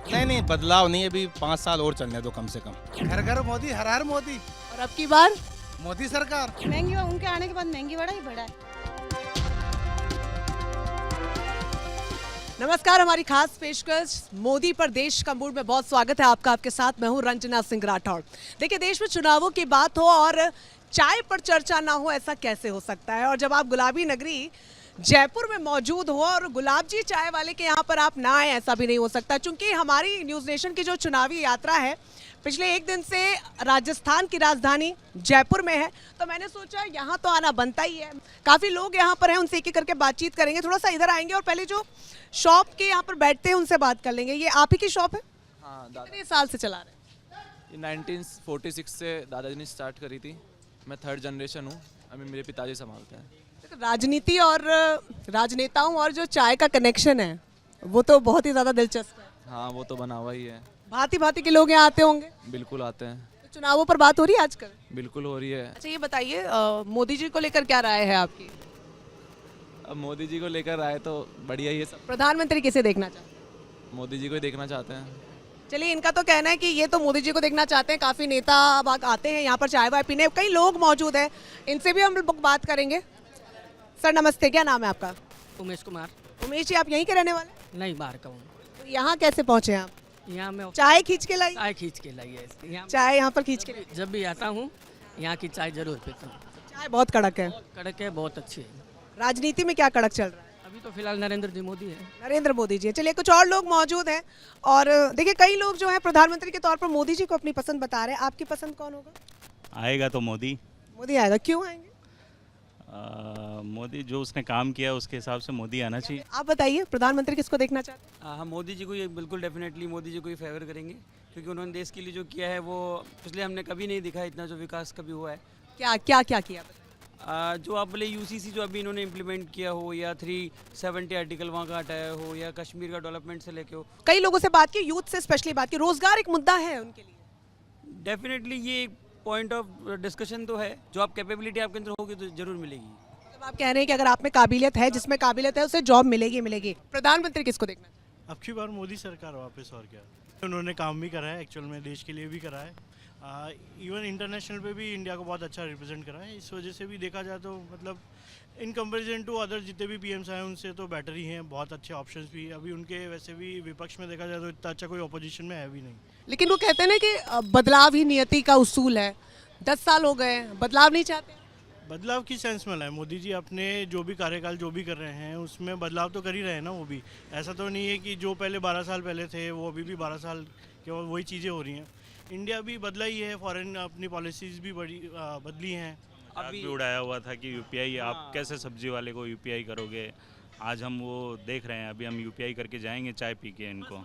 नहीं नहीं, बदलाव नहीं, अभी 5 साल और चलने दो कम से कम। घर घर मोदी, हर हर मोदी, और अब की बार मोदी सरकार। महंगी, उनके आने के बाद महंगी बढ़ा ही बढ़ा है। नमस्कार, हमारी खास पेशकश मोदी पर देश का मूड में बहुत स्वागत है आपका। आपके साथ मैं हूं रंजना सिंह राठौड़। देखिए, देश में चुनावों की बात हो और चाय पर चर्चा ना हो, ऐसा कैसे हो सकता है। और जब आप गुलाबी नगरी जयपुर में मौजूद हो और गुलाब जी चाय वाले के यहाँ पर आप ना आए, ऐसा भी नहीं हो सकता। क्योंकि हमारी न्यूज़ नेशन की जो चुनावी यात्रा है पिछले एक दिन से राजस्थान की राजधानी जयपुर में है, तो मैंने सोचा यहाँ तो आना बनता ही है। काफ़ी लोग यहाँ पर हैं, उनसे एक एक करके बातचीत करेंगे। थोड़ा सा इधर आएंगे और पहले जो शॉप के यहाँ पर बैठते हैं उनसे बात कर लेंगे। ये आप ही की शॉप है? हाँ, कितने साल से चला रहे हैं? ये 1946 से दादाजी ने स्टार्ट करी थी। मैं 3rd जनरेशन हूँ, अभी मेरे पिताजी संभालते हैं। राजनीति और राजनेताओं और जो चाय का कनेक्शन है वो तो बहुत ही ज़्यादा दिलचस्प है। हाँ, वो तो बना हुआ ही है। भांति भांति के लोग यहाँ आते होंगे। बिल्कुल आते हैं। तो चुनावों पर बात हो रही है आजकल? बिल्कुल हो रही है। अच्छा, ये बताइए मोदी जी को लेकर क्या राय है आपकी? अब मोदी जी को लेकर आए तो बढ़िया ही है सब। प्रधानमंत्री किसे देखना चाहते हैं? मोदी जी को ही देखना चाहते हैं। चलिए, इनका तो कहना है कि ये तो मोदी जी को देखना चाहते हैं। काफ़ी नेता अब आते हैं यहाँ पर चाय वाय पीने, कई लोग मौजूद हैं, इनसे भी हम लोग बात करेंगे। सर नमस्ते, क्या नाम है आपका? उमेश कुमार। उमेश जी, आप यहीं के रहने वाले हैं? नहीं, बाहर का हूँ। तो यहाँ कैसे पहुँचे आप? यहाँ मैं चाय खींच के लाई? चाय खींच के लाई है यहाँ। चाय यहाँ पर खींच के लाई? जब भी आता हूँ यहाँ की चाय जरूर पीता हूँ। चाय बहुत कड़क है। कड़क है, बहुत अच्छी है। राजनीति में क्या कड़क चल रहा है? अभी तो फिलहाल नरेंद्र जी मोदी है। नरेंद्र मोदी जी। चलिए, कुछ और लोग मौजूद हैं और देखिए कई लोग जो है प्रधानमंत्री के तौर पर मोदी जी को अपनी पसंद बता रहे हैं। आपकी पसंद कौन होगा? आएगा तो मोदी। मोदी आएगा। क्यों आएंगे? मोदी जो उसने काम किया उसके हिसाब से मोदी आना चाहिए। आप बताइए, प्रधानमंत्री किसको देखना चाहते हैं? हम मोदी जी को ये बिल्कुल डेफिनेटली मोदी जी को ही फेवर करेंगे, क्योंकि उन्होंने देश के लिए जो किया है वो पिछले हमने कभी नहीं दिखा, इतना जो विकास कभी हुआ है। क्या क्या क्या किया बताइए? जो आप बोले यूसीसी जो अभी इन्होंने इम्प्लीमेंट किया हो, या 370 आर्टिकल वहाँ का हटाया हो, या कश्मीर का डेवलपमेंट से लेके हो। कई लोगों से बात की, यूथ से स्पेशली बात की, रोजगार एक मुद्दा है उनके लिए। डेफिनेटली ये पॉइंट ऑफ डिस्कशन तो है। जो आप कैपेबिलिटी आपके अंदर होगी तो जरूर मिलेगी। मतलब आप कह रहे हैं कि अगर आप में काबिलियत है, जिसमें काबिलियत है उसे जॉब मिलेगी मिलेगी। प्रधानमंत्री किसको देखना चाहिए? अब की बार मोदी सरकार वापस, और क्या। उन्होंने काम भी करा है, एक्चुअल में देश के लिए भी करा है। इवन इंटरनेशनल पे भी इंडिया को बहुत अच्छा रिप्रेजेंट करा है। इस वजह से भी देखा जाए तो मतलब इन कंपैरिजन टू अदर जितने भी पीएम्स आए उनसे तो बेटर ही हैं। बहुत अच्छे ऑप्शंस भी अभी उनके, वैसे भी विपक्ष में देखा जाए तो इतना अच्छा कोई ऑपोजिशन में है भी नहीं। लेकिन वो कहते हैं ना कि बदलाव ही नियति का उसूल है। 10 साल हो गए, बदलाव नहीं चाहते? बदलाव की सेंस में लाए मोदी जी। अपने जो भी कार्यकाल जो भी कर रहे हैं उसमें बदलाव तो कर ही रहे हैं ना। वो भी ऐसा तो नहीं है कि जो पहले 12 साल पहले थे वो अभी भी 12 साल केवल वही चीज़ें हो रही हैं। इंडिया भी बदला ही है, फॉरेन अपनी पॉलिसीज़ भी बदली हैं। अभी भी उड़ाया हुआ था कि यूपीआई, आप कैसे सब्जी वाले को यूपीआई करोगे। आज हम वो देख रहे हैं, अभी हम यूपीआई करके जाएंगे चाय पी के इनको।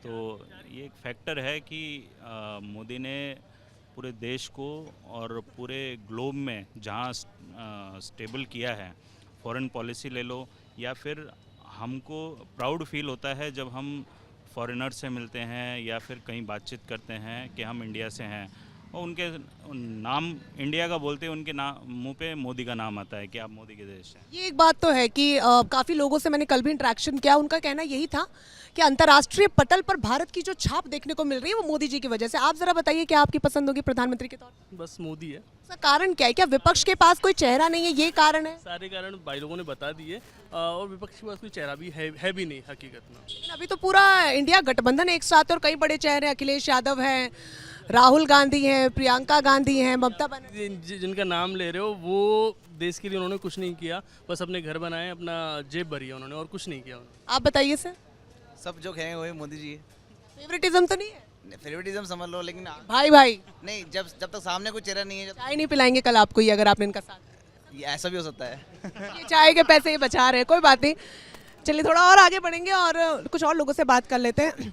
तो ये एक फैक्टर है कि मोदी ने पूरे देश को और पूरे ग्लोब में जहाँ स्टेबल किया है, फॉरेन पॉलिसी ले लो, या फिर हमको प्राउड फील होता है जब हम फॉरेनर से मिलते हैं या फिर कहीं बातचीत करते हैं कि हम इंडिया से हैं, और उनके नाम इंडिया का बोलते हैं, उनके मुंह पे मोदी का नाम आता है कि आप मोदी के देश हैं। ये एक बात तो है कि काफ़ी लोगों से मैंने कल भी इंटरेक्शन किया, उनका कहना यही था कि अंतर्राष्ट्रीय पटल पर भारत की जो छाप देखने को मिल रही है वो मोदी जी की वजह से। आप जरा बताइए, क्या आपकी पसंद होगी प्रधानमंत्री के तौर पर? बस मोदी है। इसका कारण क्या है? क्या विपक्ष के पास कोई चेहरा नहीं है, ये कारण है? सारे कारण भाई लोगों ने बता दिए, और विपक्ष के पास कोई चेहरा भी है भी नहीं हकीकत में। लेकिन अभी तो पूरा इंडिया गठबंधन एक साथ है और कई बड़े चेहरे, अखिलेश यादव हैं, राहुल गांधी हैं, प्रियंका गांधी हैं, ममता बनर्जी। जिनका नाम ले रहे हो वो देश के लिए उन्होंने कुछ नहीं किया, बस अपने घर बनाए, अपना जेब भरी है उन्होंने, और कुछ नहीं किया उन्होंने। आप बताइए सर। सब जो कहेंगे वही मोदी जी है। फेवरेटिज्म तो नहीं है? फेवरेटिज्म समझ लो, लेकिन भाई भाई नहीं, जब तक सामने कोई चेहरा नहीं है, चाय नहीं पिलाएंगे कल आपको ये, अगर आपने इनका साथ। ये ऐसा भी हो सकता है। ये चाय के पैसे ये बचा रहे हैं, कोई बात नहीं। चलिए, थोड़ा और आगे बढ़ेंगे और कुछ और लोगों से बात कर लेते हैं।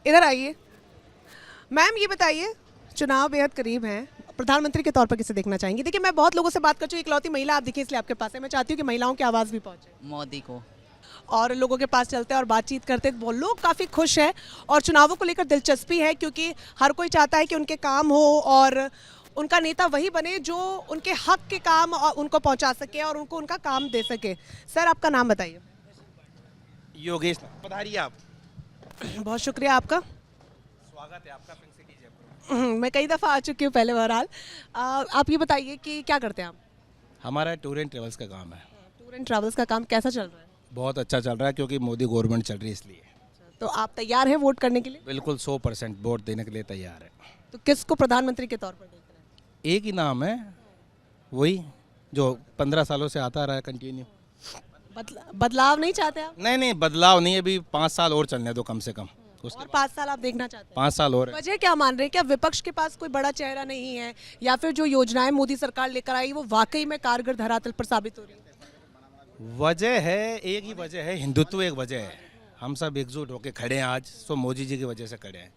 इधर आइए मैम, ये बताइए, चुनाव बेहद करीब हैं, प्रधानमंत्री के तौर पर किसे देखना चाहेंगे? देखिए, मैं बहुत लोगों से बात कर चुकी, इकलौती महिला आप दिखी इसलिए आपके पास है। मैं चाहती हूँ कि महिलाओं की आवाज़ भी पहुँचे। मोदी को। और लोगों के पास चलते हैं और बातचीत करते हैं, वो लोग काफ़ी खुश हैं और चुनावों को लेकर दिलचस्पी है, क्योंकि हर कोई चाहता है कि उनके काम हो और उनका नेता वही बने जो उनके हक के काम उनको पहुंचा सके और उनको उनका काम दे सके। सर, आपका नाम बताइए। योगेश। पधारिए आप। बहुत शुक्रिया आपका। स्वागत है आपका पिंक सिटी जयपुर। मैं कई दफ़ा आ चुकी हूँ पहले। बहरहाल आप ये बताइए कि क्या करते हैं आप? हमारा टूर एंड ट्रेवल्स का काम है। टूर एंड ट्रैवल्स का काम कैसा चल रहा है? बहुत अच्छा चल रहा है क्योंकि मोदी गवर्नमेंट चल रही है इसलिए। तो आप तैयार हैं वोट करने के लिए? बिल्कुल 100% वोट देने के लिए तैयार है। तो किसको प्रधानमंत्री के तौर पर देख रहे हैं? एक ही नाम है, वही जो 15 सालों से आता रहा है कंटिन्यू। बदलाव नहीं चाहते आप? नहीं, बदलाव नहीं, अभी 5 साल और चलने दो कम से कम। उसके और 5 साल आप देखना चाहते हैं? 5 साल और है। वजह क्या मान रहे हैं? क्या विपक्ष के पास कोई बड़ा चेहरा नहीं है, या फिर जो योजनाएं मोदी सरकार लेकर आई वो वाकई में कारगर धरातल पर साबित हो रही है? वजह है, एक ही वजह है, हिंदुत्व एक वजह है। हम सब एकजुट होकर खड़े हैं आज, सो मोदी जी की वजह से खड़े हैं।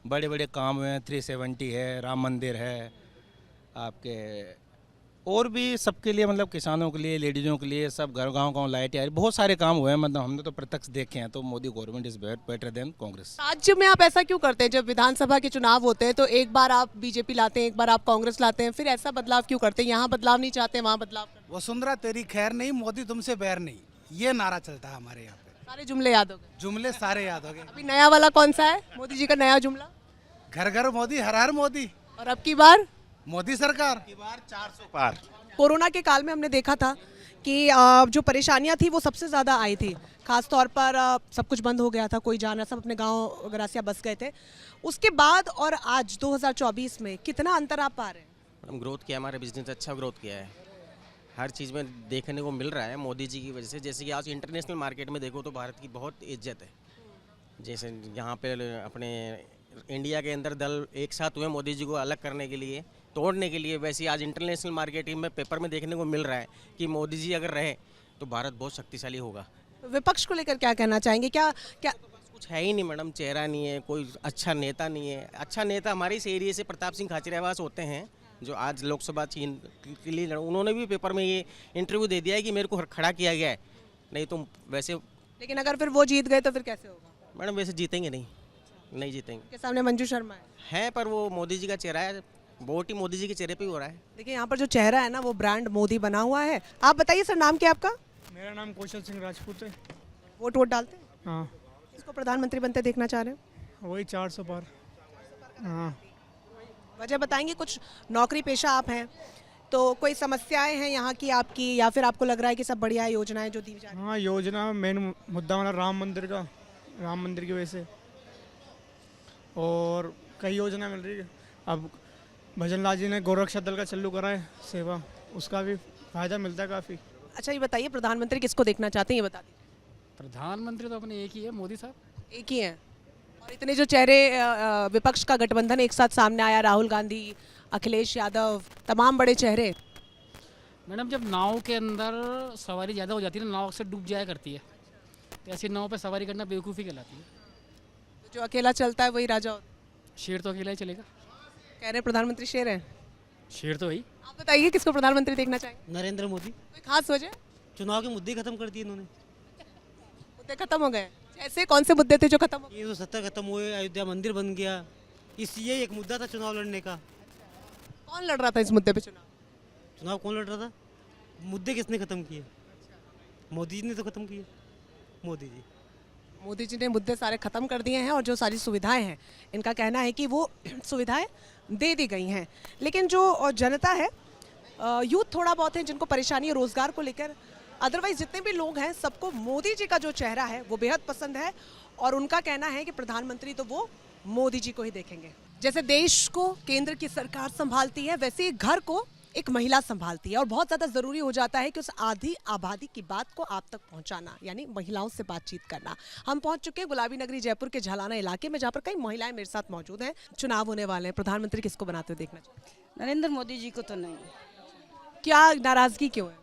बड़े बड़े काम हुए हैं, 370 है, राम मंदिर है, आपके और भी सबके लिए, मतलब किसानों के लिए, लेडीज़ों के लिए, सब घर गांव लाइटें आ रही, बहुत सारे काम हुए हैं। मतलब हमने तो प्रत्यक्ष देखे हैं। तो Modi government is better than Congress. राज्य में आप ऐसा क्यों करते हैं? जब विधानसभा के चुनाव होते हैं तो एक बार आप बीजेपी लाते हैं, एक बार आप कांग्रेस लाते हैं, फिर ऐसा बदलाव क्यों करते हैं? यहाँ बदलाव नहीं चाहते, वहाँ बदलाव करते हैं। वसुंधरा तेरी खैर नहीं, मोदी तुमसे बैर नहीं, ये नारा चलता है हमारे यहाँ पे। सारे जुमले याद हो गए? जुमले सारे याद हो गए। अभी नया वाला कौन सा है मोदी जी का नया जुमला? घर घर मोदी, हर हर मोदी, और अब की बार मोदी सरकार। 400 पार। कोरोना के काल में हमने देखा था कि जो परेशानियां थी वो सबसे ज़्यादा आई थी। खास तौर पर सब कुछ बंद हो गया था, कोई जाना, सब अपने गांव गरासिया बस गए थे। उसके बाद और आज 2024 में कितना अंतर आप पा रहे हैं? मैडम ग्रोथ किया, हमारा बिजनेस अच्छा ग्रोथ किया है, हर चीज़ में देखने को मिल रहा है मोदी जी की वजह से। जैसे कि आज इंटरनेशनल मार्केट में देखो तो भारत की बहुत इज्जत है। जैसे यहाँ पे अपने इंडिया के अंदर दल एक साथ हुए मोदी जी को अलग करने के लिए, तोड़ने के लिए, वैसे आज इंटरनेशनल मार्केटिंग में पेपर में देखने को मिल रहा है कि मोदी जी अगर रहे तो भारत बहुत शक्तिशाली होगा। विपक्ष को लेकर क्या कहना चाहेंगे? क्या कुछ है ही नहीं मैडम, चेहरा नहीं है, कोई अच्छा नेता नहीं है। अच्छा नेता हमारे इस एरिया से प्रताप सिंह खाचरियावास होते हैं, जो आज लोकसभा चीन के लिए उन्होंने भी पेपर में ये इंटरव्यू दे दिया है कि मेरे को खड़ा किया गया है, नहीं तो वैसे। लेकिन अगर फिर वो जीत गए तो फिर कैसे होगा? मैडम वैसे जीतेंगे नहीं जीतेंगे। के सामने मंजू शर्मा है पर वो मोदी जी का चेहरा है, वोट ही मोदी जी के चेहरे पे ही हो रहा है। देखिए यहाँ पर जो चेहरा है ना वो ब्रांड मोदी बना हुआ है। आप बताइए सर, नाम क्या आपका? मेरा नाम कौशल सिंह राजपूत है। वोट डालते हैं? हाँ। किसको प्रधानमंत्री बनते देखना चाह रहे हैं? वही 400 पार। हाँ। वजह बताएंगे? कुछ नौकरी पेशा आप हैं तो कोई समस्याएं हैं यहाँ की आपकी, या फिर आपको लग रहा है कि सब बढ़िया योजनाएं जो दी जा रही हैं? हाँ, योजना मेन मुद्दा वाला राम मंदिर की वजह से, और कई योजना मिल रही है। अब भजन लाल जी ने गोरक्षा दल का चालू करा है सेवा, उसका भी फायदा मिलता है काफ़ी। अच्छा ये बताइए, प्रधानमंत्री किसको देखना चाहते हैं ये बता दीजिए। प्रधानमंत्री तो अपने एक ही है, मोदी साहब एक ही हैं। और इतने जो चेहरे विपक्ष का गठबंधन एक साथ सामने आया, राहुल गांधी, अखिलेश यादव, तमाम बड़े चेहरे। मैडम जब नाव के अंदर सवारी ज़्यादा हो जाती है ना, नाव अक्सर डूब जाया करती है, तो ऐसी नाव पे सवारी करना बेवकूफ़ी कहलाती है। तो जो अकेला चलता है वही राजा होता है। शेर तो अकेला ही चलेगा। कह रहे प्रधानमंत्री शेर है? शेर तो वही। आप बताइए किसको प्रधानमंत्री देखना चाहेंगे? नरेंद्र मोदी। कोई खास वजह? चुनाव के मुद्दे खत्म कर दिए इन्होंने। मुद्दे खत्म हो गए? ऐसे कौन से मुद्दे थे जो खत्म हो गए? ये तो सत्ता खत्म हुए, अयोध्या मंदिर बन गया, ये एक मुद्दा था चुनाव लड़ने का। कौन लड़ रहा था इस मुद्दे पे चुनाव? चुनाव कौन लड़ रहा था? मुद्दे किसने खत्म किए? मोदी जी ने तो खत्म किए। मोदी जी ने मुद्दे सारे खत्म कर दिए हैं, और जो सारी सुविधाएं हैं इनका कहना है कि वो सुविधाएं दे दी गई हैं। लेकिन जो जनता है, यूथ थोड़ा बहुत है जिनको परेशानी है रोजगार को लेकर, अदरवाइज जितने भी लोग हैं सबको मोदी जी का जो चेहरा है वो बेहद पसंद है, और उनका कहना है कि प्रधानमंत्री तो वो मोदी जी को ही देखेंगे। जैसे देश को केंद्र की सरकार संभालती है, वैसे ही घर को एक महिला संभालती है, और बहुत ज़्यादा ज़रूरी हो जाता है कि उस आधी आबादी की बात को आप तक पहुंचाना, यानी महिलाओं से बातचीत करना। हम पहुंच चुके हैं गुलाबी नगरी जयपुर के झालाना इलाके में, जहाँ पर कई महिलाएं मेरे साथ मौजूद हैं। चुनाव होने वाले हैं, प्रधानमंत्री किसको बनाते हुए देखना चाहिए? नरेंद्र मोदी जी को तो नहीं। क्या नाराजगी क्यों है?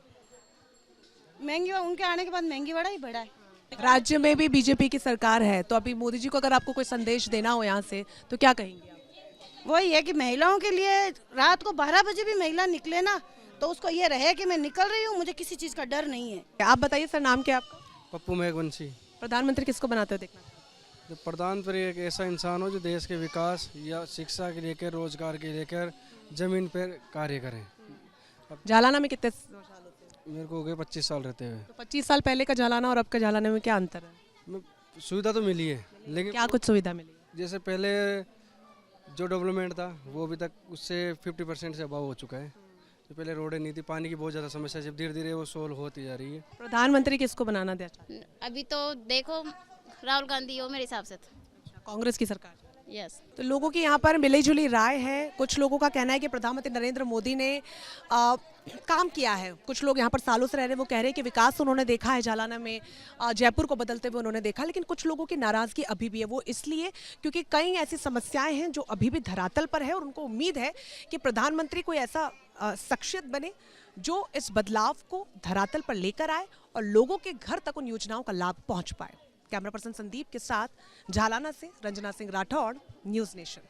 महंगी, उनके आने के बाद महंगी बढ़ा है। राज्य में भी बीजेपी की सरकार है, तो अभी मोदी जी को अगर आपको कोई संदेश देना हो यहाँ से तो क्या कहेंगे आप? वही है कि महिलाओं के लिए रात को 12 बजे भी महिला निकले ना, तो उसको ये रहे कि मैं निकल रही हूँ, मुझे किसी चीज़ का डर नहीं है। आप बताइए सर, नाम क्या आपका? पप्पू मेघवंशी। प्रधानमंत्री किसको बनाते हुए देखना? जो प्रधानमंत्री एक ऐसा इंसान हो जो देश के विकास या शिक्षा के लेकर, रोजगार के लेकर जमीन पर कार्य करें। झालाना में कितने साल होते हैं? मेरे को हो गए 25 साल रहते हुए। तो 25 साल पहले का झालाना और अब का झालाना में क्या अंतर है? सुविधा तो मिली है, लेकिन क्या कुछ सुविधा मिली है? जैसे पहले जो डेवलपमेंट था वो अभी तक उससे 50% से अभाव हो चुका है। तो पहले रोडें नहीं थी, पानी की बहुत ज़्यादा समस्या, जब धीरे धीरे वो सोल्व होती जा रही है। प्रधानमंत्री किसको बनाना देना चाहते हैं? अभी तो देखो राहुल गांधी हो मेरे हिसाब से तो। कांग्रेस की सरकार। यस। तो लोगों की यहाँ पर मिली जुली राय है। कुछ लोगों का कहना है कि प्रधानमंत्री नरेंद्र मोदी ने काम किया है। कुछ लोग यहाँ पर सालों से रह रहे हैं, वो कह रहे हैं कि विकास उन्होंने देखा है जालना में, जयपुर को बदलते हुए उन्होंने देखा। लेकिन कुछ लोगों की नाराजगी अभी भी है, वो इसलिए क्योंकि कई ऐसी समस्याएं हैं जो अभी भी धरातल पर है और उनको उम्मीद है कि प्रधानमंत्री कोई ऐसा शख्सियत बने जो इस बदलाव को धरातल पर लेकर आए और लोगों के घर तक उन योजनाओं का लाभ पहुंच पाए। कैमरा पर्सन संदीप के साथ झालाना से रंजना सिंह राठौड़, न्यूज़ नेशन।